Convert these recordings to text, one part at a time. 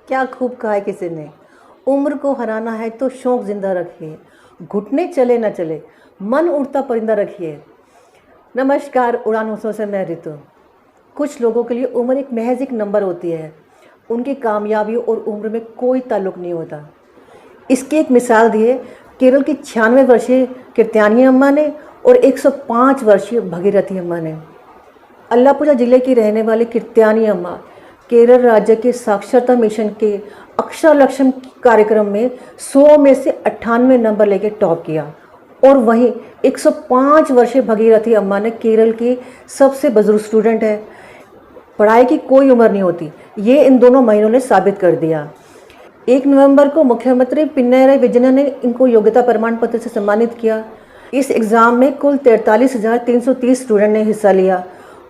क्या खूब कहा है किसी ने। उम्र को हराना है तो शौक जिंदा रखिए, घुटने चले न चले, मन उड़ता परिंदा रखिए। नमस्कार, उड़ान हौसलों से मैं ऋतु। कुछ लोगों के लिए उम्र एक महज एक नंबर होती है। उनकी कामयाबी और उम्र में कोई ताल्लुक नहीं होता। इसकी एक मिसाल दी है केरल की 96 वर्षीय कीर्त्यानी अम्मा ने और 105 वर्षीय भगीरथी अम्मा ने। अल्लापुझा जिले की रहने वाली कीर्त्यानी अम्मा केरल राज्य के साक्षरता मिशन के अक्षर लक्ष्यम कार्यक्रम में 100 में से 98 नंबर लेके टॉप किया। और वहीं 105 वर्षीय भगीरथी अम्मा ने केरल की सबसे बुजुर्ग स्टूडेंट है। पढ़ाई की कोई उम्र नहीं होती, ये इन दोनों महीनों ने साबित कर दिया। 1 नवंबर को मुख्यमंत्री पिनराई विजयन ने इनको योग्यता प्रमाण पत्र से सम्मानित किया। इस एग्ज़ाम में कुल 43,330 स्टूडेंट ने हिस्सा लिया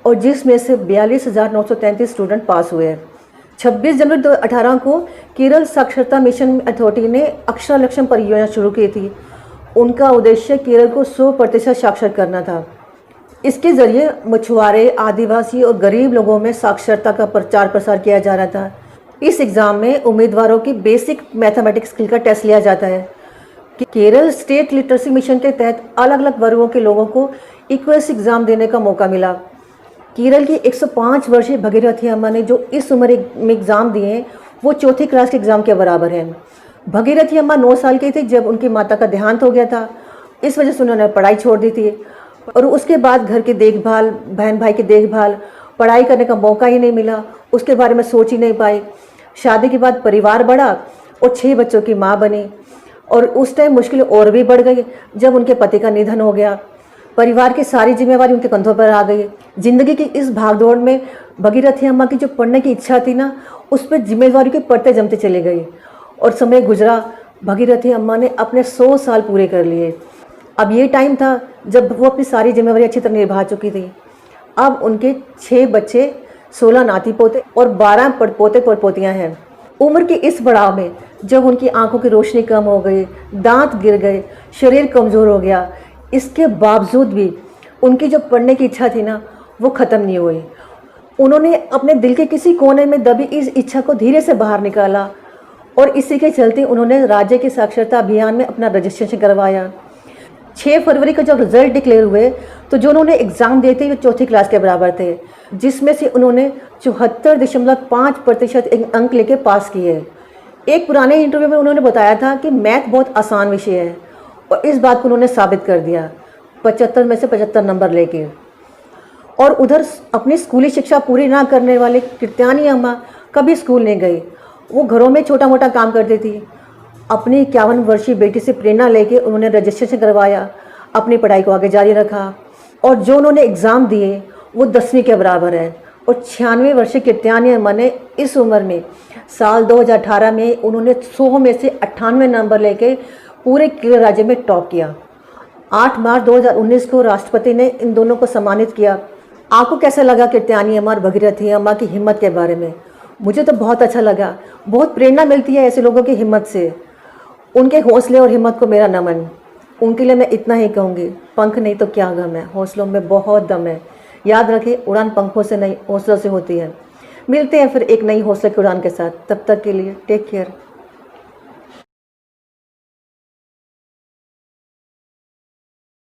और जिसमें से 42,933 स्टूडेंट पास हुए। 26 जनवरी 2018 को केरल साक्षरता मिशन अथॉरिटी ने अक्षर लक्ष्यम परियोजना शुरू की थी। उनका उद्देश्य केरल को 100% साक्षर करना था। इसके ज़रिए मछुआरे, आदिवासी और गरीब लोगों में साक्षरता का प्रचार प्रसार किया जा रहा था। इस एग्ज़ाम में उम्मीदवारों की बेसिक मैथमेटिक्स स्किल का टेस्ट लिया जाता है। केरल स्टेट लिटरेसी मिशन के तहत अलग अलग वर्गों के लोगों को इक्वल्स एग्ज़ाम देने का मौका मिला। केरल की 105 वर्षीय भगीरथी अम्मा ने जो इस उम्र में एग्ज़ाम दिए हैं वो चौथी क्लास के एग्ज़ाम के बराबर हैं। भगीरथी अम्मा 9 साल की थी जब उनकी माता का देहांत हो गया था। इस वजह से उन्होंने पढ़ाई छोड़ दी थी और उसके बाद घर की देखभाल, बहन भाई की देखभाल, पढ़ाई करने का मौका ही नहीं मिला। उसके बारे में सोच ही नहीं पाई। शादी के बाद परिवार बढ़ा और 6 बच्चों की माँ बनी और उस टाइम मुश्किलें और भी बढ़ गई जब उनके पति का निधन हो गया। परिवार की सारी जिम्मेवारी उनके कंधों पर आ गई। जिंदगी की इस भागदौड़ में भगीरथी अम्मा की जो पढ़ने की इच्छा थी ना, उस पर जिम्मेवारी के पड़ते जमते चले गई और समय गुजरा। भगीरथी अम्मा ने अपने 100 साल पूरे कर लिए। अब ये टाइम था जब वो अपनी सारी जिम्मेवारी अच्छी तरह निभा चुकी थी। अब उनके 6 बच्चे, 16 नाती पोते और 12 पड़पोते पड़पोतियाँ हैं। उम्र के इस पड़ाव में जब उनकी आंखों की रोशनी कम हो गई, दांत गिर गए, शरीर कमज़ोर हो गया, इसके बावजूद भी उनकी जो पढ़ने की इच्छा थी ना, वो ख़त्म नहीं हुई। उन्होंने अपने दिल के किसी कोने में दबी इस इच्छा को धीरे से बाहर निकाला और इसी के चलते उन्होंने राज्य के साक्षरता अभियान में अपना रजिस्ट्रेशन करवाया। 6 फरवरी का जब रिजल्ट डिक्लेयर हुए तो जो उन्होंने एग्ज़ाम दिए थे वो चौथी क्लास के बराबर थे, जिसमें से उन्होंने 74.5% अंक लेके पास किए। एक पुराने इंटरव्यू में उन्होंने बताया था कि मैथ बहुत आसान विषय है और इस बात को उन्होंने साबित कर दिया 75 में से 75 नंबर लेके। और उधर अपनी स्कूली शिक्षा पूरी ना करने वाले कीर्त्यानी अम्मा कभी स्कूल नहीं गई। वो घरों में छोटा मोटा काम करती थी। अपनी 51 वर्षीय बेटी से प्रेरणा लेके उन्होंने रजिस्ट्रेशन करवाया, अपनी पढ़ाई को आगे जारी रखा और जो उन्होंने एग्ज़ाम दिए वो 10वीं के बराबर है। और 96 वर्षीय कीर्त्यानी अम्मा ने इस उम्र में साल 2018 में उन्होंने 100 में से 98 नंबर लेके पूरे केरल राज्य में टॉप किया। 8 मार्च 2019 को राष्ट्रपति ने इन दोनों को सम्मानित किया। आपको कैसा लगा कीर्त्यानी अम्मा और भगीरथी अम्मा की हिम्मत के बारे में? मुझे तो बहुत अच्छा लगा। बहुत प्रेरणा मिलती है ऐसे लोगों की हिम्मत से। उनके हौसले और हिम्मत को मेरा नमन। उनके लिए मैं इतना ही कहूँगी, पंख नहीं तो क्या गम है, हौसलों में बहुत दम है। याद रखिए, उड़ान पंखों से नहीं हौसलों से होती है। मिलते हैं फिर एक नई हौसले की उड़ान के साथ। तब तक के लिए टेक केयर।